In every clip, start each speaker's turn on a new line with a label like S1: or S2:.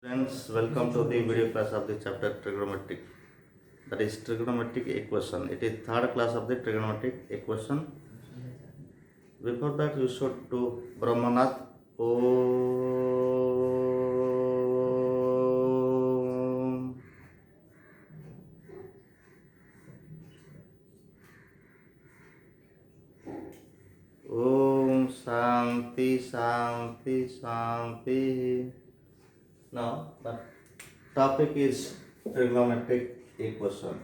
S1: Friends, welcome to the video class of the chapter trigonometric. That is trigonometric equation. It is third class of the trigonometric equation. Before that, you should do Brahmanath. Om. Om Shanti Shanti Shanti. Now, the topic is trigonometric equation.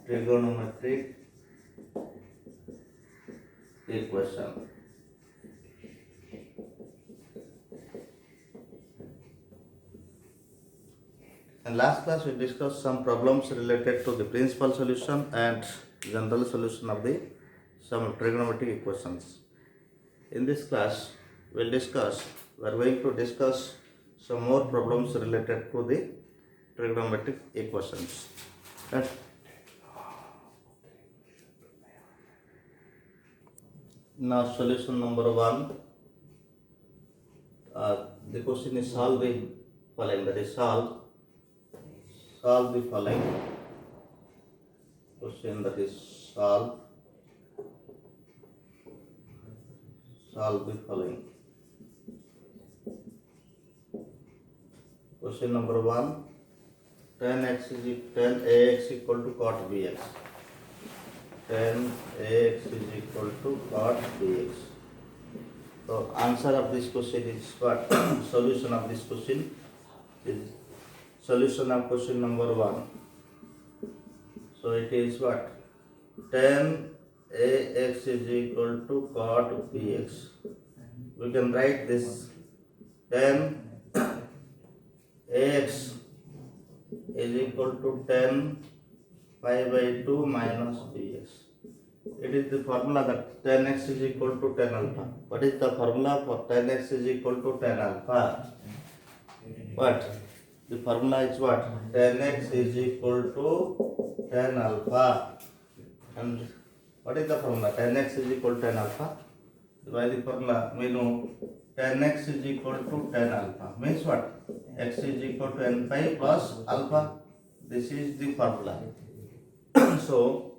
S1: Trigonometric equation. In last class, we discussed some problems related to the principal solution and general solution of the some trigonometric equations. In this class, we are going to discuss some more problems related to the trigonometric equations. And now, solution number 1. The question is solve the following. That is solve the following. Question that is solve the following. Question number 1. 10ax equal to cot bx. 10ax is equal to cot bx. So answer of this question is what? Solution of this question is solution of question number 1. So it is what? 10ax is equal to cot bx. We can write this 10ax is equal to 10 pi by 2 minus bx. It is the formula that 10x is equal to 10 alpha. What is the formula for 10x is equal to 10 alpha? What? The formula is what? 10x is equal to 10 alpha. And what is the formula? 10x is equal to 10 alpha. By the formula, we know 10x is equal to 10 alpha. Means what? X is equal to n pi plus alpha. This is the formula. So,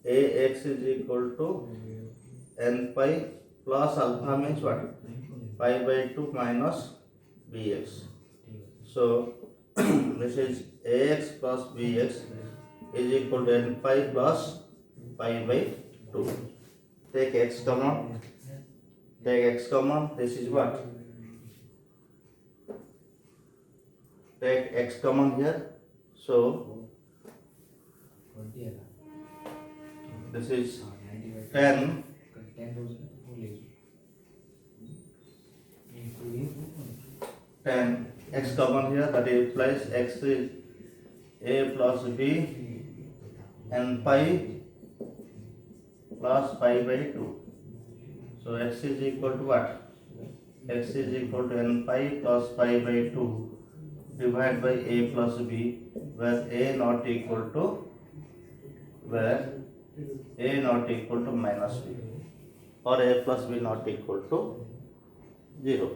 S1: ax is equal to n pi plus alpha means what? Pi by 2 minus bx. So, this is ax plus bx is equal to n pi plus pi by 2. Take x common. This is what? Take x common here. So, this is 10 x common here, that implies x is a plus b and pi plus pi by 2. So x is equal to what? X is equal to n pi plus pi by 2 divided by a plus b, where a not equal to minus b, or a plus b not equal to 0.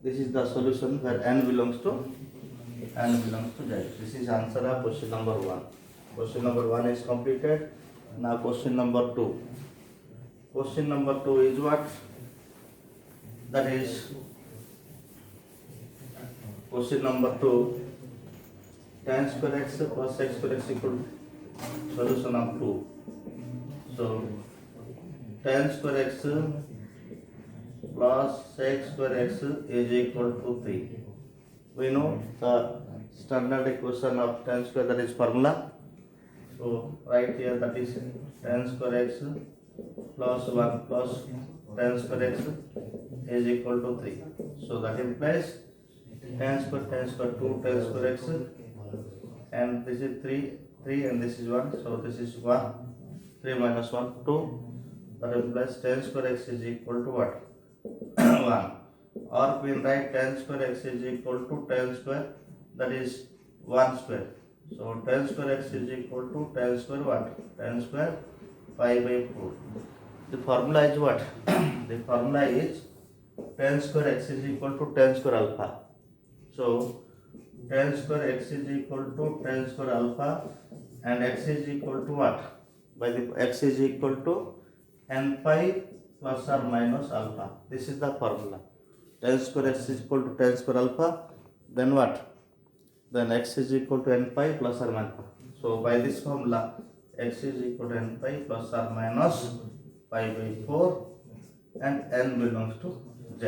S1: This is the solution where n belongs to z. This is answer of question number 1. Question number 1 is completed. Now question number 2. Question number 2 is what? That is question number 2. Tan square x plus x square x equal to solution of 2. So tan square x plus sec square x is equal to 3. We know the standard equation of tan square, that is formula. So right here, that is tan square x plus 1 plus tan square x is equal to 3. So that implies tan square 2 tan square x, and this is 3 and this is 1. So this is 1. 3 minus 1 2. That implies tan square x is equal to what? 1. Or we can write tan square x is equal to tan square, that is 1 square. So tan square x is equal to tan square what? Tan square pi by 4. The formula is what? The formula is tan square x is equal to tan square alpha. So tan square x is equal to tan square alpha, and x is equal to what? By the x is equal to n pi plus or minus alpha. This is the formula. Tan square x is equal to tan square alpha. Then what? Then x is equal to n pi plus or minus. So by this formula, x is equal to n pi plus or minus pi by 4, and n belongs to z.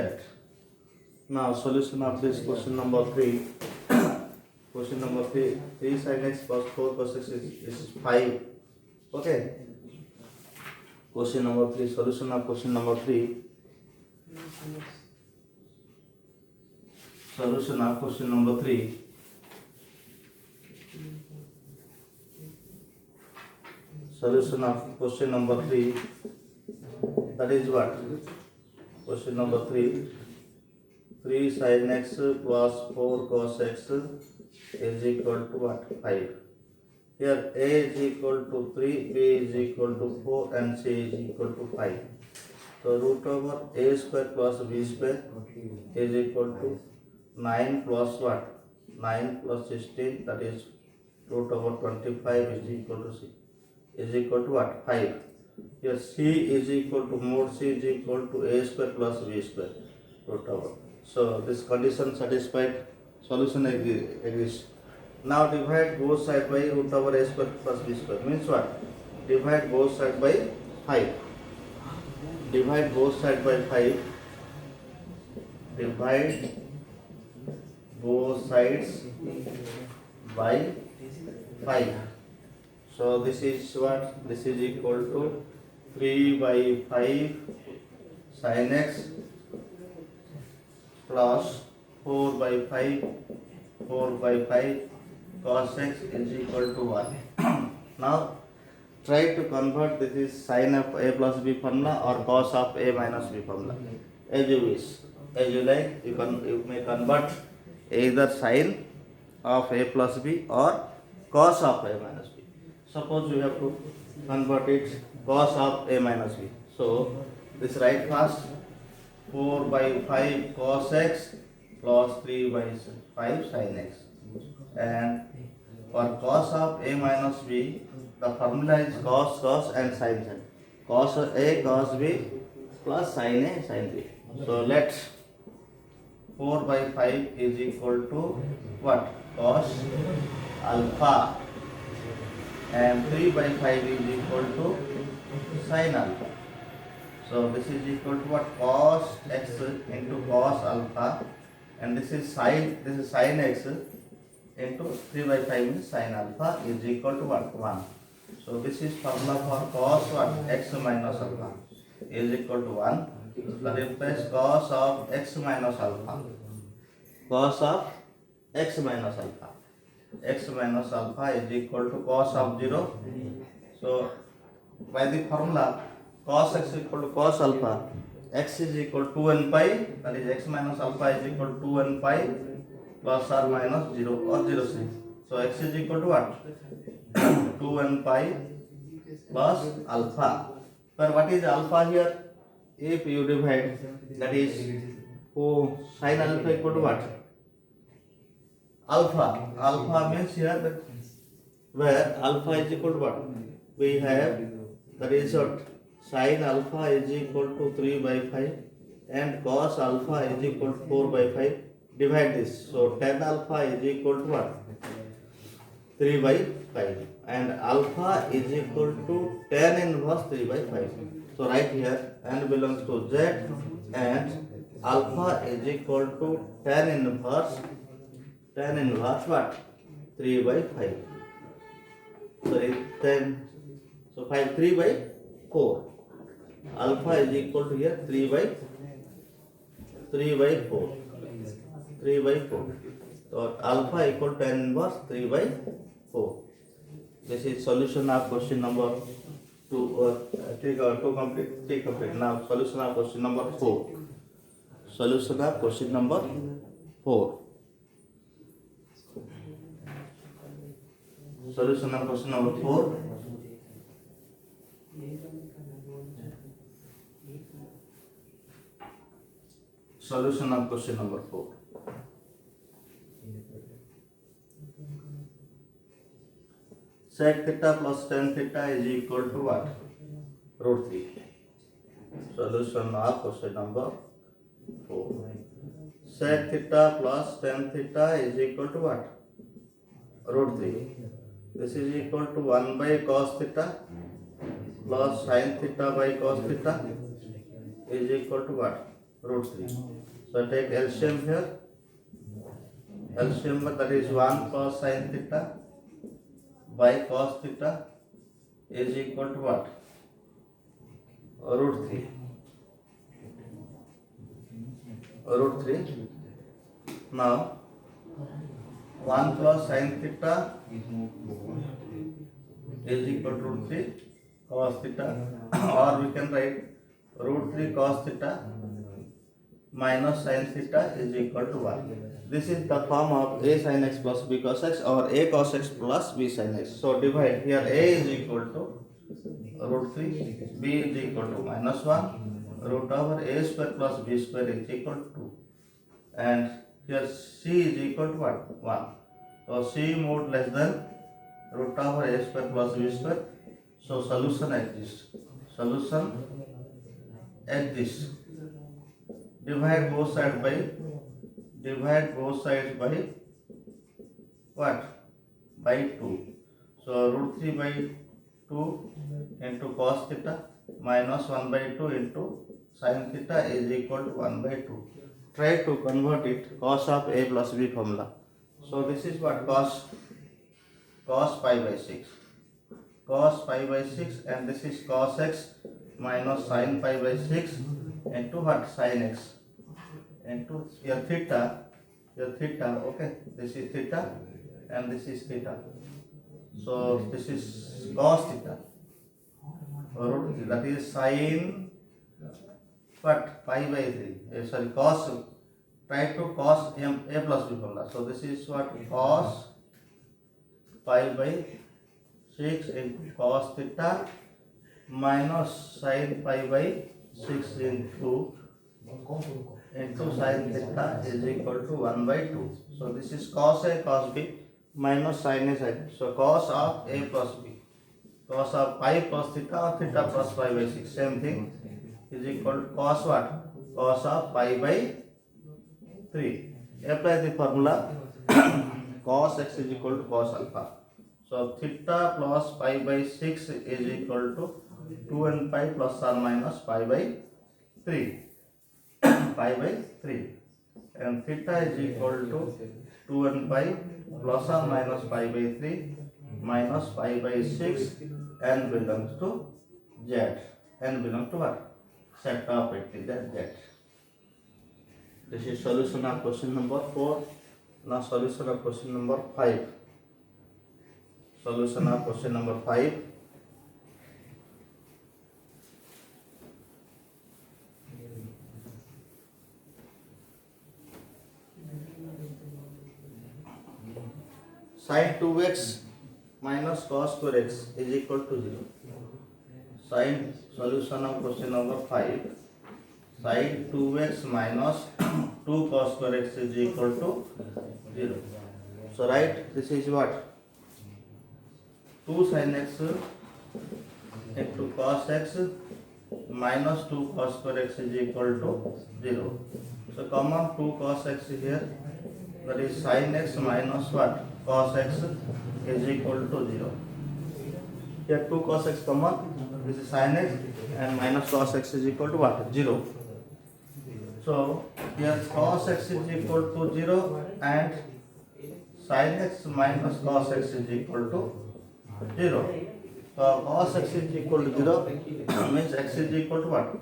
S1: Now solution of this question number 3. Question number 3. 3 sin x plus 4 cos x is 5. Okay. Question number 3. Solution of question number 3. Solution of question number 3. Solution of question number 3. That is what? Question number 3. 3 sin x plus 4 cos x is equal to what? 5. Here a is equal to 3, b is equal to 4, and c is equal to 5. So root over a square plus b square is equal to 9 plus what? 9 plus 16, that is root over 25 is equal to c. Is equal to what? 5. Here c is equal to mod c is equal to a square plus b square root over. So this condition satisfied, solution exists. Now divide both sides by root over a square plus b square. Means what? Divide both sides by 5. Divide both sides by 5. Divide both sides by 5. So this is what? This is equal to 3 by 5 sin x plus 4 by 5 cos x is equal to 1. Now try to convert this is sin of a plus b formula or cos of a minus b formula, as you wish, as you like. You may convert either sin of a plus b or cos of a minus b. Suppose you have to convert it cos of a minus b. So this write first 4 by 5 cos x plus 3 by 5 sin x. And for cos of a minus b, the formula is cos and sin. Cos a cos b plus sin a sin b. So let 4 by 5 is equal to what? Cos alpha, and 3 by 5 is equal to sin alpha. So this is equal to what? Cos x into cos alpha, and this is sin x into 3 by 5 is sin alpha is equal to what? 1. So this is formula for cos what? X minus alpha is equal to 1. So replace cos of x minus alpha. Cos of x minus alpha. X minus alpha is equal to cos of 0. So by the formula cos x equal to cos alpha, x is equal to 2n pi, that is x minus alpha is equal to 2n pi plus or minus 0 or 0 c. So x is equal to what? 2n pi plus alpha. But what is alpha here? If you divide, that is sin alpha equal to what? Alpha. Alpha means here that where alpha is equal to what? We have the result sin alpha is equal to 3 by 5 and cos alpha is equal to 4 by 5. Divide this. So tan alpha is equal to what? 3 by 5. And alpha is equal to tan inverse 3 by 5. So right here n belongs to z, and alpha is equal to tan inverse what? 3 by 5. Sorry, 10. So 3 by 4. Alpha is equal to here 3 by 4. 3 by 4. So alpha equal to tan inverse 3 by 4. This is solution of question number 2. Take complete. Now solution of question number 4. Solution of question number 4. Solution of question number 4. Solution of question number 4. Sec theta plus tan theta is equal to what? Root 3. Solution of question number 4. Sec theta plus tan theta is equal to what? Root 3. This is equal to 1 by cos theta plus sin theta by cos theta is equal to what? Root 3. So take LCM here. LCM that is 1 cos sin theta by cos theta is equal to what? Root 3. Root 3. Now 1 plus sin theta is equal to root 3 cos theta, or we can write root 3 cos theta minus sin theta is equal to 1. This is the form of a sin x plus b cos x, or a cos x plus b sin x. So divide here. A is equal to root 3, b is equal to minus 1, root over a square plus b square is equal to 2, and here c is equal to what? 1. So c mod less than root over a square plus b square. So solution exists. Solution exists. Divide both sides by what? By 2. So root 3 by 2 into cos theta minus 1 by 2 into sin theta is equal to 1 by 2. Try to convert it cos of a plus b formula. So this is what? Cos pi by 6. Cos pi by 6, and this is cos x minus sin pi by 6 into what? Sin x into your theta, okay, this is theta and this is theta. So this is cos theta, root, that is sin what? Pi by 3, cos, try to cos a plus b formula. So this is what? Cos pi by 6 into cos theta minus sin pi by 6 into sin theta is equal to 1 by 2. So this is cos a cos b minus sin a sin. So cos of a plus b, cos of pi plus theta or theta plus pi by 6, same thing, is equal to cos what? Cos of pi by 3. Apply the formula. Cos x is equal to cos alpha. So theta plus pi by 6 is equal to 2n pi plus or minus pi by 3. Pi by 3. And theta is equal to 2n pi plus or minus pi by 3 minus pi by 6, n belongs to z. N belongs to what? Set of integer z. This is solution of question number 4. Now solution of question number 5. Solution of question number 5. Sin 2x minus cos square x is equal to 0. Sin, solution of question number 5. Sin 2x minus 2 cos square x is equal to 0. So write, this is what? 2 sin x into cos x minus 2 cos square x is equal to 0. So common 2 cos x here, that is sin x minus what? Cos x is equal to 0. Here 2 cos x common, this is sin x, and minus cos x is equal to what? 0. So here cos x is equal to 0 and sin x minus cos x is equal to 0. So cos x is equal to 0 means x is equal to what?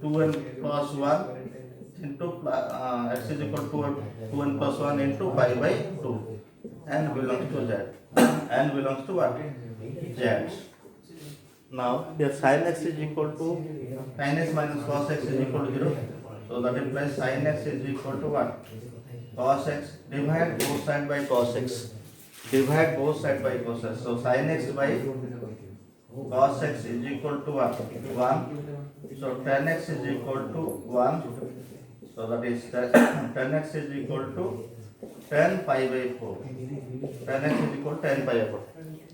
S1: 2n plus 1 into x is equal to 2n plus 1 into pi by 2. N belongs to z. N belongs to what? Z. Now here sin x is equal to sin x minus cos x is equal to 0. So that implies sin x is equal to what? Cos x. Divide both sides by cos x. Divide both sides by cos x. So sin x by cos x is equal to what? 1. So tan x is equal to 1. So that is 10x is equal to 10 pi by 4. 10x is equal to 10 pi by 4.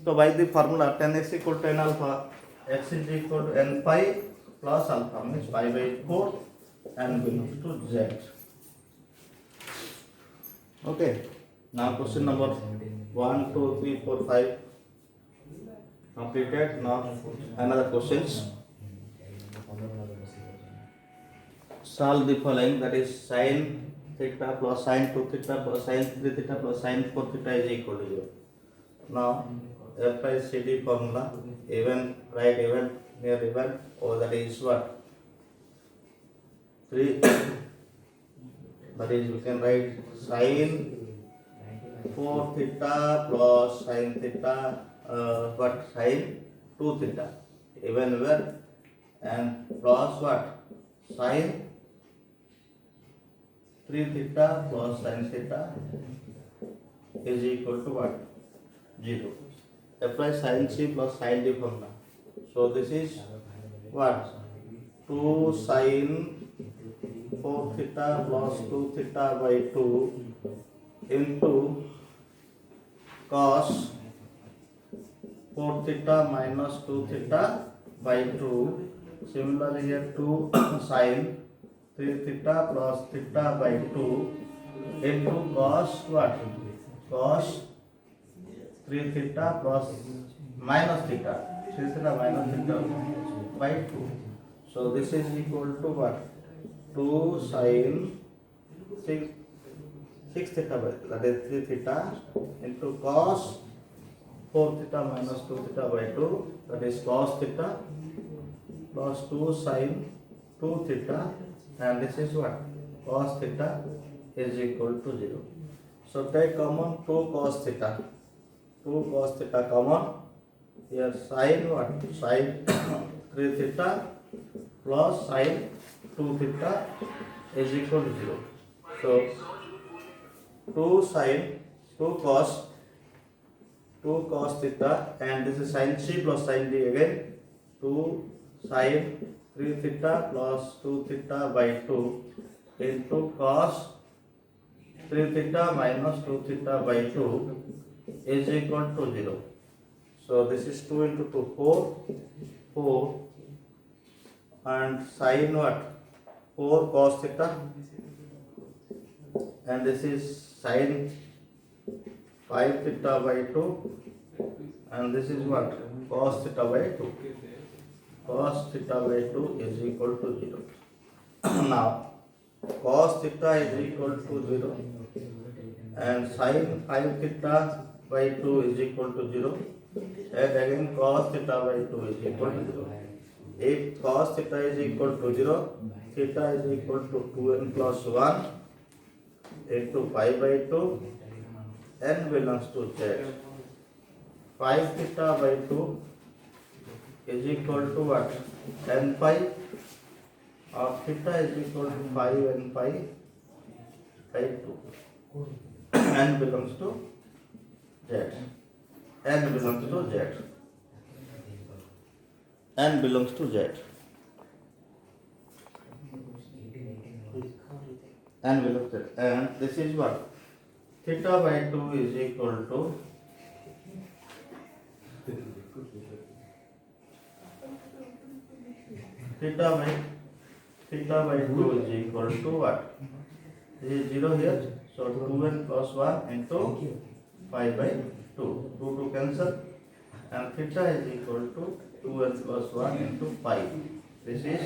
S1: So by the formula 10x equal to 10 alpha, x is equal to n pi plus alpha means pi by 4 and belongs to z. Okay. Now question number 1, 2, 3, 4, 5 completed. Now another questions. Solve the following, that is sin theta plus sin 2 theta plus sin 3 theta plus sin 4 theta is equal to 0. Now apply CD formula, even right even near even, or that is what 3, that is we can write sin 4 theta plus sin theta, what sin 2 theta even where, and plus what sin 3 theta plus sin theta is equal to what 0. Apply sin C plus sin D formula. So this is what 2 sin 4 theta plus 2 theta by 2 into cos 4 theta minus 2 theta by 2. Similarly here 2 sin 3 theta plus theta by 2 into cos what? Cos 3 theta plus minus theta. 3 theta minus theta by 2. So this is equal to what? 2 sin 6 theta by, that is 3 theta into cos 4 theta minus 2 theta by 2, that is cos theta plus 2 sin 2 theta, and this is what? Cos theta is equal to 0. So take common 2 cos theta. 2 cos theta common. Here sin what? Sin 3 theta plus sin 2 theta is equal to 0. So 2 sin 2 cos theta, and this is sin C plus sin D again. 2 sin 3 theta plus 2 theta by 2 into cos 3 theta minus 2 theta by 2 is equal to 0. So this is 2 into 2, 4 and sin what? 4 cos theta, and this is sin 5 theta by 2, and this is what? Cos theta by 2. Cos theta by 2 is equal to 0. Now cos theta is equal to 0 and sin 5 theta by 2 is equal to 0, and again cos theta by 2 is equal to 0. If cos theta is equal to 0, theta is equal to 2n plus 1 into pi by 2, n belongs to z. 5 theta by 2 is equal to what? N pi, or theta is equal to 5 n pi by 2. N belongs to z. N belongs to z. N belongs to z. N belongs to z. And this is what? Theta by 2 is equal to theta by 2 is equal to what? This is 0 here, so 2n plus 1 into 5 by 2. 2 cancel, and theta is equal to 2n plus 1 into 5. This is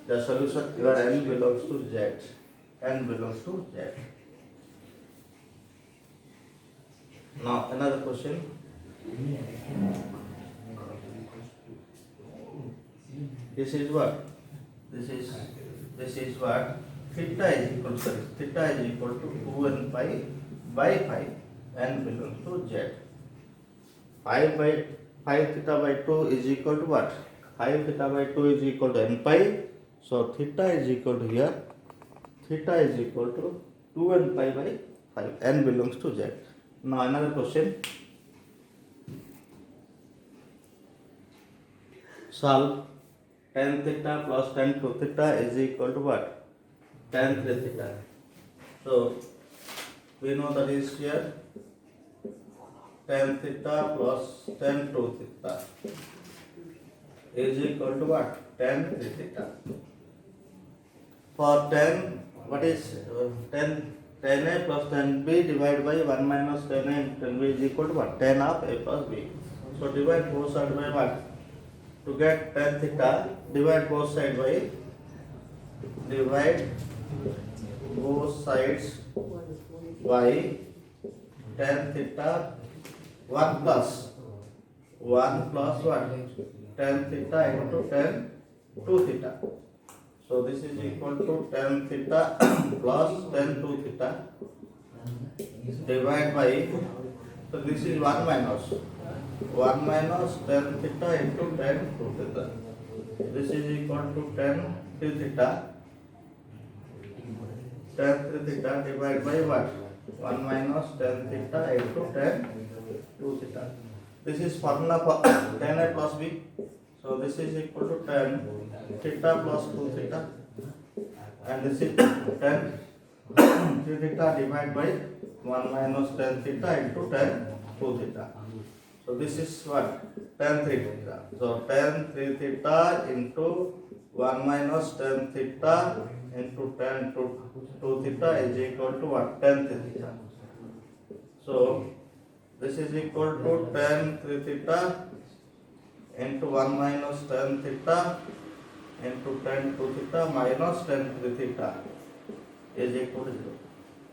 S1: the solution where n belongs to z. N belongs to z. Now another question. This is what? This is what? Theta is equal to, theta is equal to 2n pi by 5. N belongs to z. 5 theta by 2 is equal to what? 5 theta by 2 is equal to n pi. So theta is equal to here. Theta is equal to 2n pi by 5. N belongs to z. Now another question. Solve tan theta plus tan 2 theta is equal to what? Tan 3 theta. So we know that is here tan theta plus tan 2 theta is equal to what? Tan 3 theta. For tan, what is tan A plus tan B divided by 1 minus tan A into tan B is equal to what? Tan of A plus B. So divide both sides by what? To get tan theta, divide both sides by tan theta 1 plus what? Tan theta into tan 2 theta. So this is equal to tan theta plus tan 2 theta divided by, so this is 1 minus tan theta into tan 2 theta. This is equal to tan 3 theta divided by what? 1 minus tan theta into tan 2 theta. This is formula for tan A plus B. So this is equal to tan theta plus 2 theta, and this is tan 3 theta divided by 1 minus tan theta into tan 2 theta. So this is what? Tan 3 theta. So tan 3 theta into 1 minus tan theta into tan 2 theta is equal to what? Tan 3 theta. So this is equal to tan 3 theta into 1 minus tan theta into tan 2 theta minus tan 3 theta is equal to 0.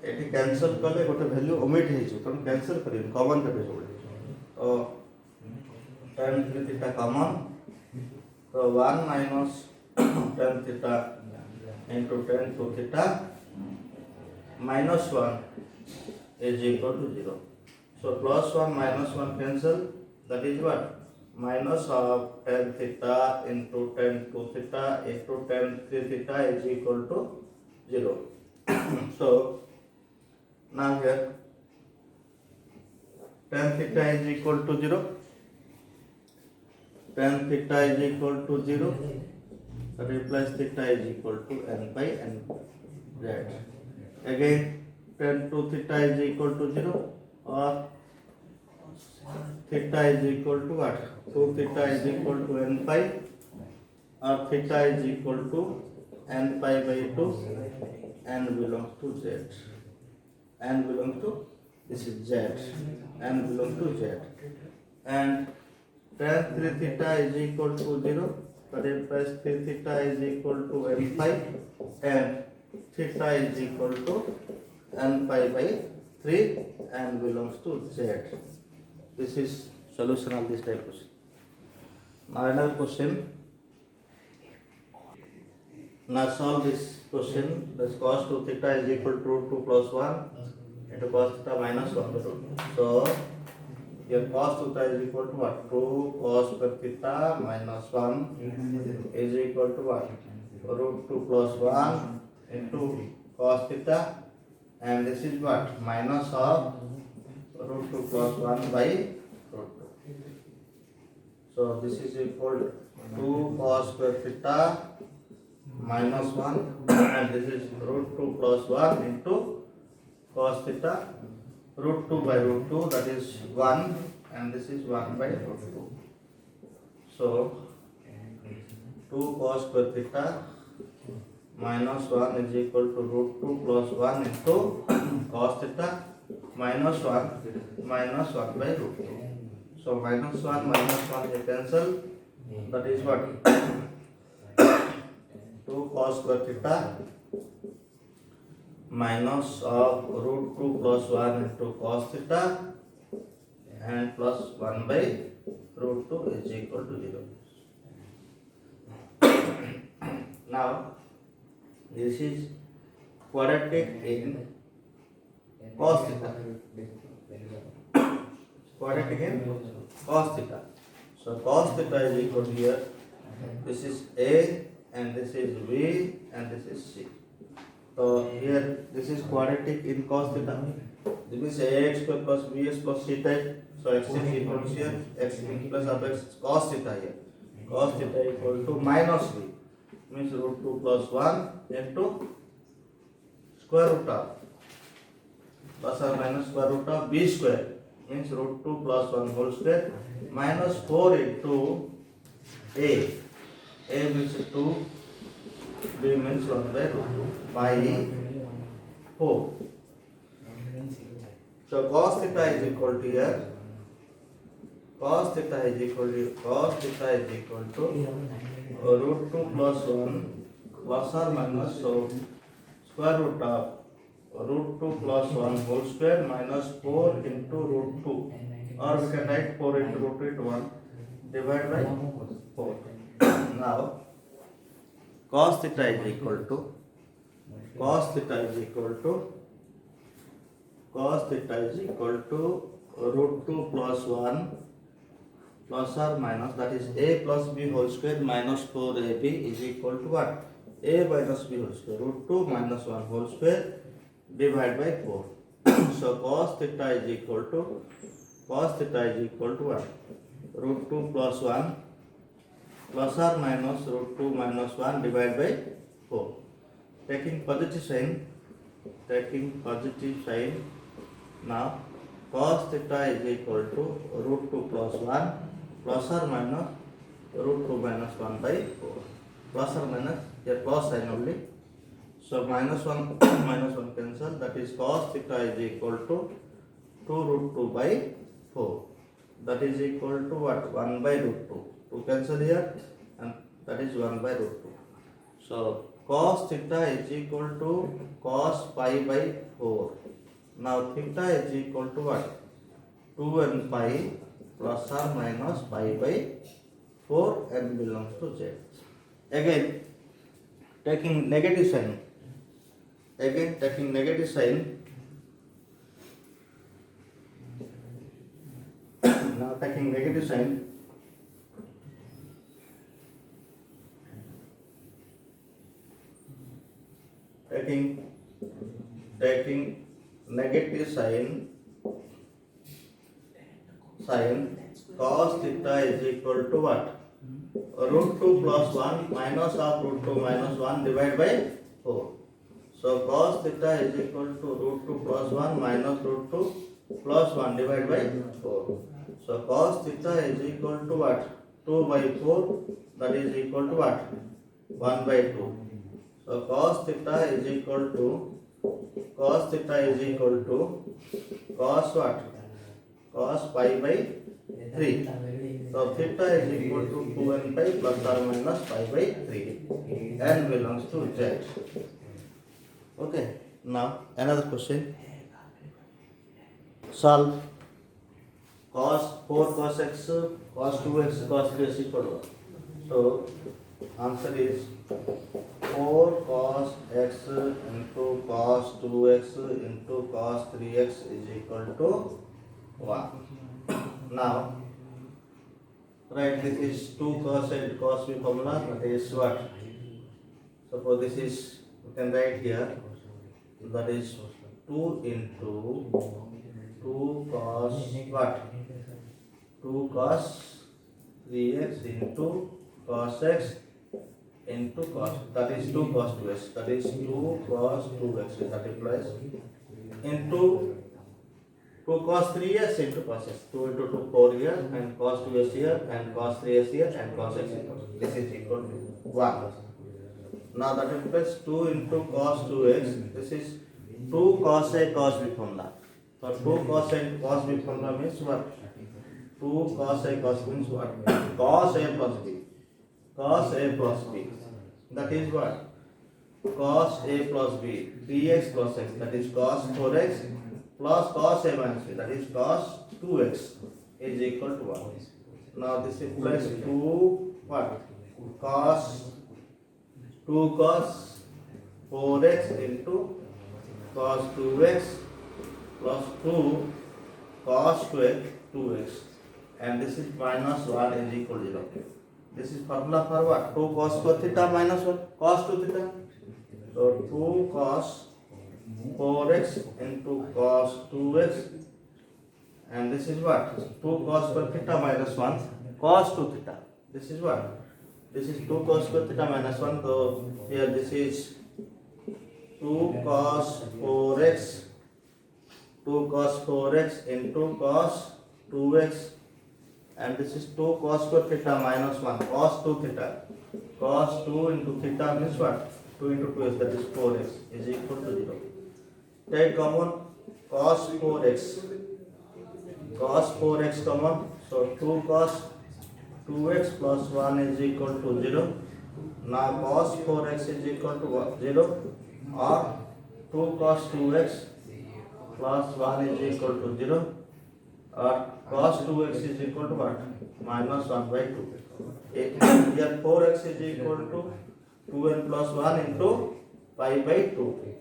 S1: Eighty cancel कले गोटे value omit हे छु तन cancel करिन common कटे जोड़े तो tan 3 theta common तो 1 minus tan theta into tan 2 theta minus 1 is equal to 0. So plus 1 minus 1 cancel, that is what? Minus of tan theta into tan 2 theta into tan 3 theta is equal to 0. So now here tan theta is equal to 0. Tan theta is equal to 0. That implies theta is equal to n by n z. Again tan 2 theta is equal to 0, or theta is equal to what? 2 theta is equal to n pi, or theta is equal to n pi by 2, n belongs to z. N belongs to, this is z, n belongs to z. And tan 3 theta is equal to 0, that implies 3 theta is equal to n pi, and theta is equal to n pi by 3, and belongs to z. This is solution of this type question. Now another question. Now solve this question. The cos 2 theta is equal to root 2 plus 1 into cos theta minus 1 by root 2. So your cos theta is equal to what? 2 cos per theta minus 1 is equal to what? Root 2 plus 1 into cos theta, and this is what? Minus of root 2 plus 1 by root 2. So this is equal to 2 cos per theta minus 1, and this is root 2 plus 1 into cos theta, root 2 by root 2, that is 1, and this is 1 by root 2. So 2 cos per theta minus 1 is equal to root 2 plus 1 into cos theta minus 1 by root 2. So minus 1 is cancel, that is what? 2 cos per theta minus of root 2 plus 1 into cos theta and plus 1 by root 2 is equal to 0. Now this is quadratic in cos theta. Quadratic in cos theta. So cos theta is equal to here. This is A, and this is V, and this is C. So here this is quadratic in cos theta. This means ax square plus bx plus c type. So x is equal to here, x plus of x cos theta here. cos theta equal to minus b, means root 2 plus 1 into square root of plus or minus square root of b square, means root 2 plus 1 whole square minus 4 into a means 2, b means 1 by root 2 by 4. So cos theta is equal to here, cos theta is equal to root 2 plus 1 plus or minus, so square root of root 2 plus 1 whole square minus 4 into root 2, or we can write 4 into root 2 into 1 divided by 4. Now cos theta is equal to root 2 plus 1 plus or minus, that is a plus b whole square minus 4ab is equal to what? A minus b whole square, root 2 minus 1 whole square divided by 4. So cos theta is equal to what? Root 2 plus 1 plus or minus root 2 minus 1 divided by 4. Taking positive sign, now cos theta is equal to root 2 plus 1 plus or minus root 2 minus 1 by 4. Plus or minus, here plus sign only. So minus 1 minus 1 cancel, that is cos theta is equal to 2 root 2 by 4. That is equal to what? 1 by root 2. 2 cancel here, and that is 1 by root 2. So cos theta is equal to cos pi by 4. Now theta is equal to what? 2 and pi plus or minus pi by 4 and belongs to z. Again taking negative sign. Now taking negative sign. Taking negative sign, cos theta is equal to what? Root 2 plus 1 minus of root 2 minus 1 divided by 4. So cos theta is equal to root 2 plus 1 minus root 2 plus 1 divided by 4. So cos theta is equal to what? 2 by 4, that is equal to what? 1 by 2. So cos theta is equal to cos what? Cos pi by 3. So theta is equal to 2 and pi plus or minus pi by 3 and belongs to z. Okay, now another question. Solve cos 4 cos x cos 2x cos 3x equal to 1. So answer is 4 cos x into cos 2x into cos 3x is equal to 1. Now write this is 2 cos and cos b formula, that is what? Suppose this is, you can write here, that is 2 into 2 cos what? 2 cos 3x into cos x into cos, that is 2 cos 2x, that is 2 cos 2x, that implies into 2 cos 3x into cos x, 2 into 2 4 here, and cos 2x here, and cos 3x here, and cos x here. This is equal to 1. Now that implies 2 into cos 2x, this is 2 cos a cos b formula. So 2 cos a cos b formula means what? 2 cos a cos means what? Cos a plus b. Cos a plus b. That is what? Cos a plus b. 3x plus x, that is cos 4x plus cos a minus b, that is cos 2x is equal to 1. Now this implies 2 what? Cos 4x into cos 2x plus 2 cos 2x, and this is minus 1 is equal to 0. This is formula for what? 2 cos 4 theta minus 1 cos 2 theta. So 2 cos 4x into cos 2x, and this is what? 2 cos 4 theta minus 1 cos 2 theta. this is what? This is 2 cos square theta minus 1. So here this is 2 cos 4x, 2 cos 4x into cos 2x, and this is 2 cos square theta minus 1, cos 2 theta. Cos 2 into theta means what? 2 into 2x, that is 4x, is equal to 0. Take common cos 4x. Cos 4x common, so 2 cos 2x plus 1 is equal to 0. Now cos 4x is equal to what? 0, or 2 cos 2x plus 1 is equal to 0, or cos 2x is equal to what? Minus 1 by 2. Here 4x is equal to 2n plus 1 into pi by 2.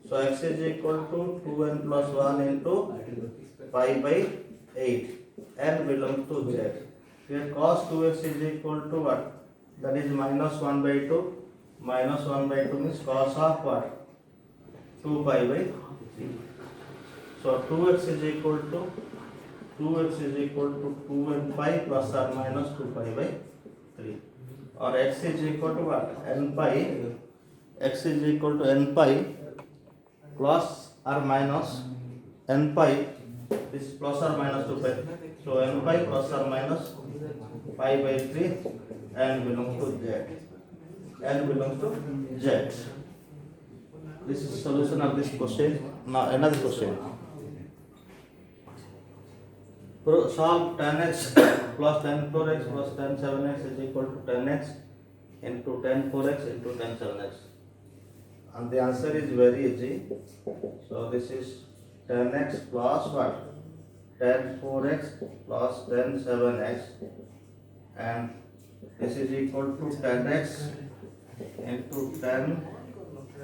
S1: So x is equal to 2n plus 1 into pi by 8. N belongs to z. Here cos 2x is equal to what? That is minus 1 by 2. Minus 1 by 2 means cos of what? 2 pi by 3. So 2x is equal to 2n pi plus or minus 2 pi by 3. Or x is equal to what? N pi. X is equal to n pi plus or minus n pi. This is plus or minus 2 pi. So n pi plus or minus pi by 3. N belongs to z. N belongs to z. This is solution of this question. Now another question. Solve tan x plus tan 4x plus tan 7x is equal to tan x into tan 4x into tan 7x. And the answer is very easy. So this is tan x plus what? Tan 4x plus tan 7x, and this is equal to tan x into tan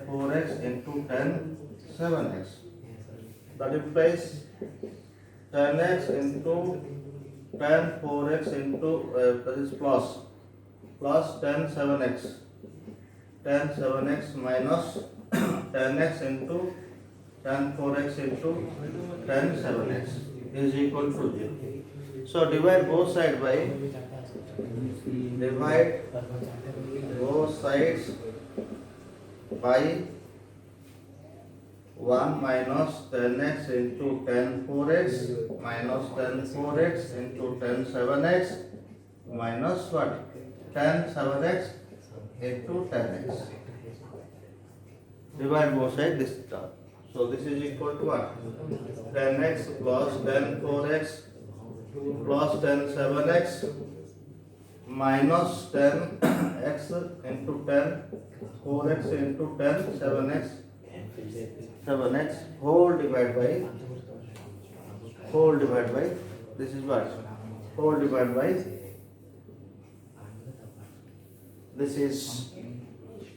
S1: 4x into tan 7x. That implies tan x into tan 4x into that is plus tan 7x, tan 7x minus tan x into tan 4x into tan 7x is equal to 0. So divide both sides by 1 minus tan x into tan 4x minus tan 4x into tan 7x minus what? Tan 7x into tan x. Divide both sides this term. So this is equal to what? Tan x plus tan 4x plus tan 7x minus tan x into tan 4x into tan 7x whole divide by this is what? Whole divide by this is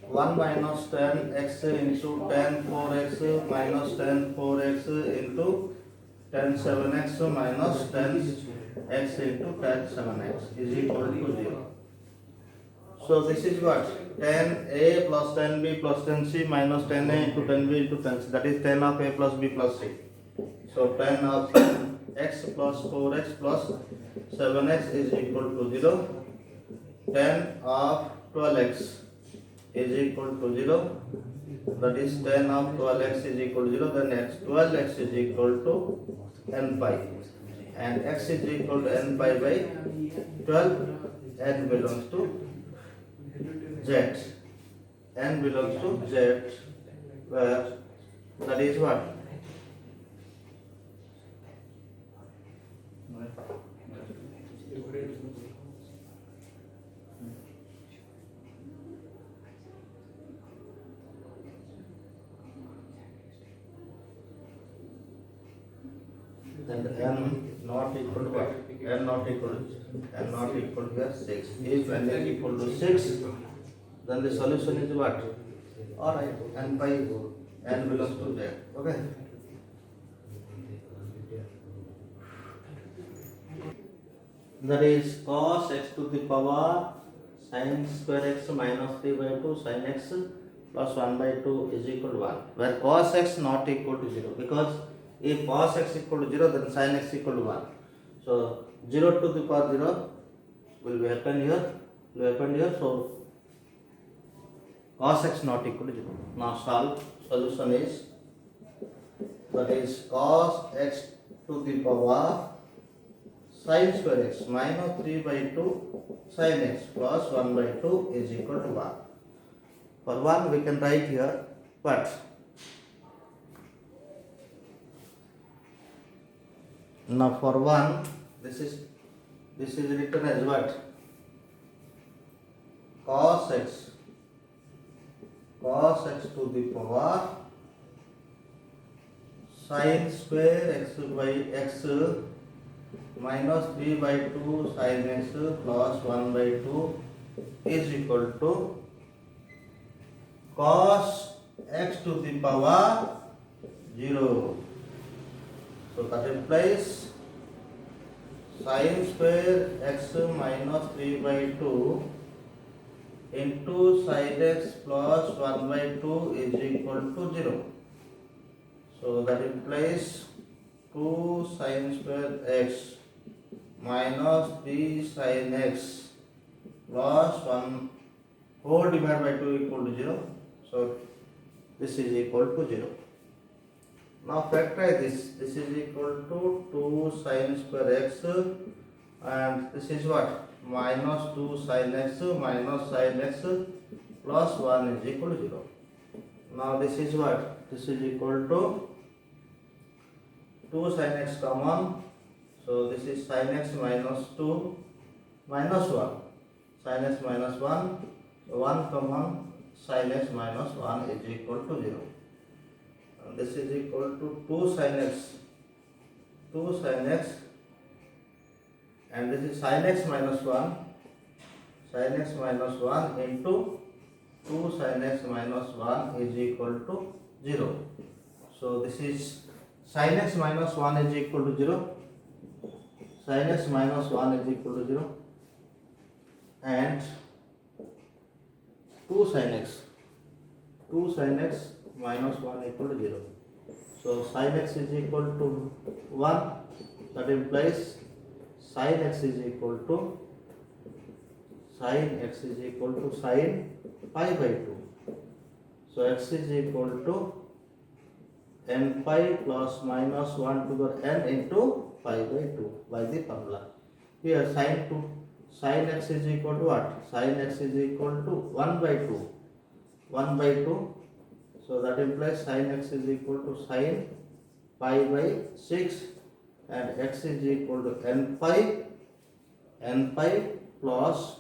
S1: 1 minus tan x into tan 4x minus tan 4x into tan 7x minus tan x into tan 7x is equal to 0. So this is what? Tan a plus tan b plus tan c minus tan a into tan b into tan c, that is tan of a plus b plus c. So tan of x plus 4x plus 7x is equal to 0. Tan of 12x is equal to 0, that is tan of 12x is equal to 0, then x 12x is equal to n pi, and x is equal to n pi by 12. N belongs to z. N belongs to z, where that is what? And n not equal to what? N not equal to here 6. If n is equal to 6, then the solution is what? Alright, n by n belongs to z. Okay. That is cos x to the power sin square x minus 3 by 2 sin x plus 1 by 2 is equal to 1. Where cos x not equal to 0, because if cos x equal to 0, then sin x equal to 1. So 0 to the power 0 will be happen here. will happen here. So cos x not equal to 0. Now solve. Solution is, that is cos x to the power sin square x minus 3 by 2 sin x plus 1 by 2 is equal to 1. For 1 we can write here, but now for 1 this is written as what? Cos x to the power sin square x by x minus 3 by 2 sin x plus 1 by 2 is equal to cos x to the power 0. So that implies sin square x minus 3 by 2 into sin x plus 1 by 2 is equal to 0. So that implies 2 sin square x minus 3 sin x plus 1 whole divided by 2 equal to 0. So this is equal to 0. Now factorize this. This is equal to 2 sin square x and this is what? Minus 2 sin x minus sin x plus 1 is equal to 0. Now this is what? This is equal to 2 sin x common. So this is sin x minus 2 minus 1. Sin x minus 1. So 1 common, sin x minus 1 is equal to 0. And this is equal to 2 sin x and this is sin x minus 1. Sin x minus 1 into 2 sin x minus 1 is equal to 0. So this is sin x minus 1 is equal to 0. Sin x minus 1 is equal to 0 and 2 sin x minus 1 equal to 0. So sin x is equal to 1. That implies sin x is equal to sin pi by 2. So x is equal to n pi plus minus 1 to the n into pi by 2 by the formula. Here sin x is equal to what? Sin x is equal to 1 by 2. 1 by 2. So that implies sin x is equal to sin pi by 6 and x is equal to n pi plus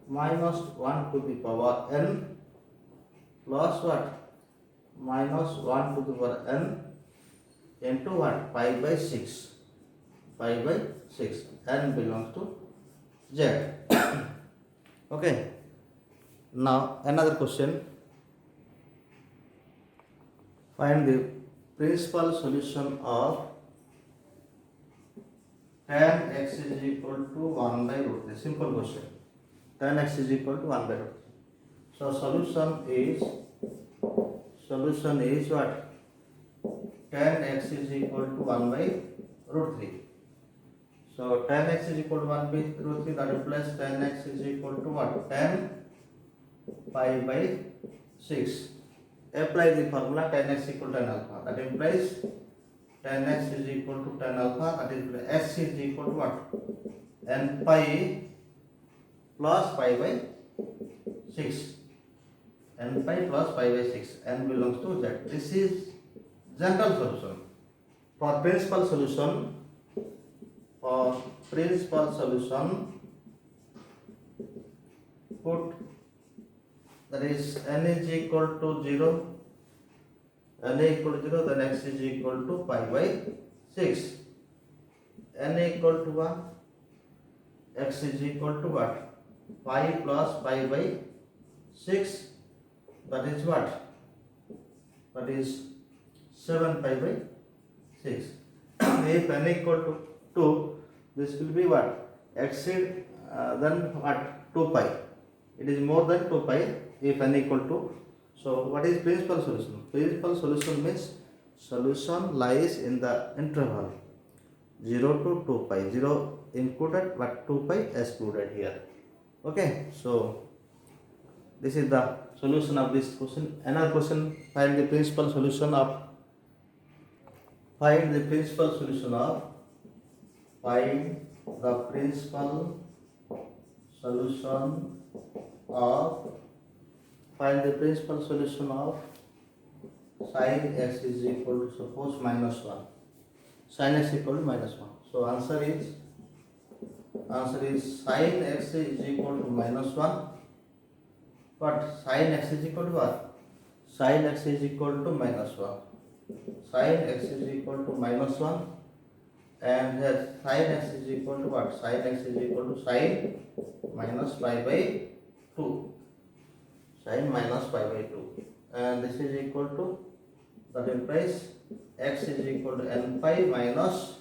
S1: minus 1 to the power n plus what? Minus 1 to the power n into what? Pi by 6. Pi by 6. N belongs to Z. Okay. Now another question. Find the principal solution of tan x is equal to 1 by root 3. Simple question. Tan x is equal to 1 by root 3. So solution is what? Tan x is equal to 1 by root 3. So tan x is equal to 1 by root 3. That implies tan x is equal to what? Tan pi by 6. Apply the formula tan x equal to tan alpha. That implies tan x is equal to tan alpha. That is x is equal to what? N pi plus pi by 6. N pi plus pi by 6. N belongs to Z. This is general solution. For principal solution, put, that is n is equal to 0, n equal to 0, then x is equal to pi by 6. N equal to 1, x is equal to what? Pi plus pi by 6, that is what? That is 7 pi by 6. If n equal to 2, this will be what? Exceed then what? 2 pi. It is more than 2 pi if n equal to. So what is principal solution? Principal solution means solution lies in the interval 0 to 2 pi. 0 included but 2 pi excluded here. Okay, so this is the solution of this question. Another question: find the principal solution of find the principal solution of find the principal solution of find the principal solution of sin x is equal to suppose minus 1. Sin x equal to minus 1. So answer is sin x is equal to minus 1. But sin x is equal to what? Sin x is equal to minus 1. Sin x is equal to minus 1. And here sin x is equal to what? Sin x is equal to sin minus pi by 2. Sin minus pi by 2. And this is equal to, that implies x is equal to n pi minus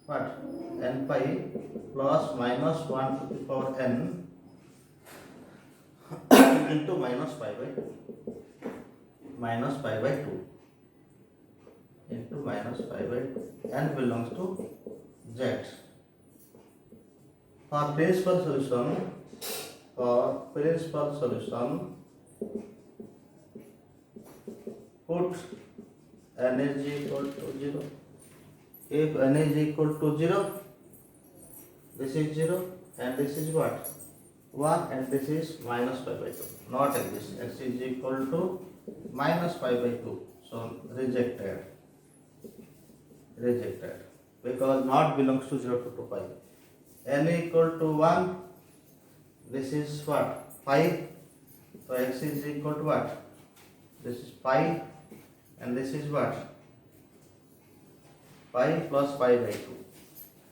S1: what? N pi plus minus 1 to the power n into minus pi by 2. Minus pi by 2 into minus pi by 2. N belongs to z. For principal solution, put n is equal to 0. If n is equal to 0, this is 0 and this is what? 1 and this is minus pi by 2. Not like this. X is equal to minus pi by 2. So rejected. Because not belongs to 0 to 2 pi. N equal to 1. This is what? 5. So x is equal to what? This is pi and this is what? Pi plus pi by 2.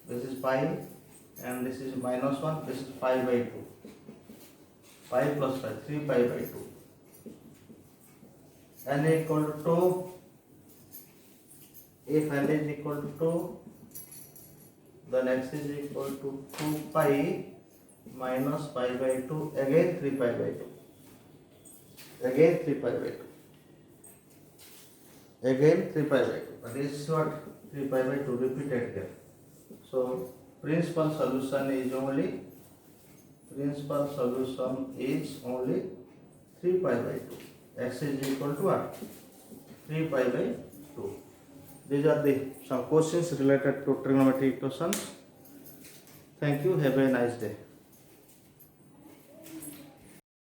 S1: This is pi and this is minus 1. This is pi by 2. Pi plus pi, 3 pi by 2. N equal to 2. If n is equal to 2, then x is equal to 2 pi minus pi by 2, again 3 pi by 2. Again 3 pi by 2. Again 3 pi by 2. But this is what? 3 pi by 2 repeated here. So principal solution is only 3 pi by 2. X is equal to what? 3 pi by 2. These are the some questions related to trigonometry equations. Thank you. Have a nice day.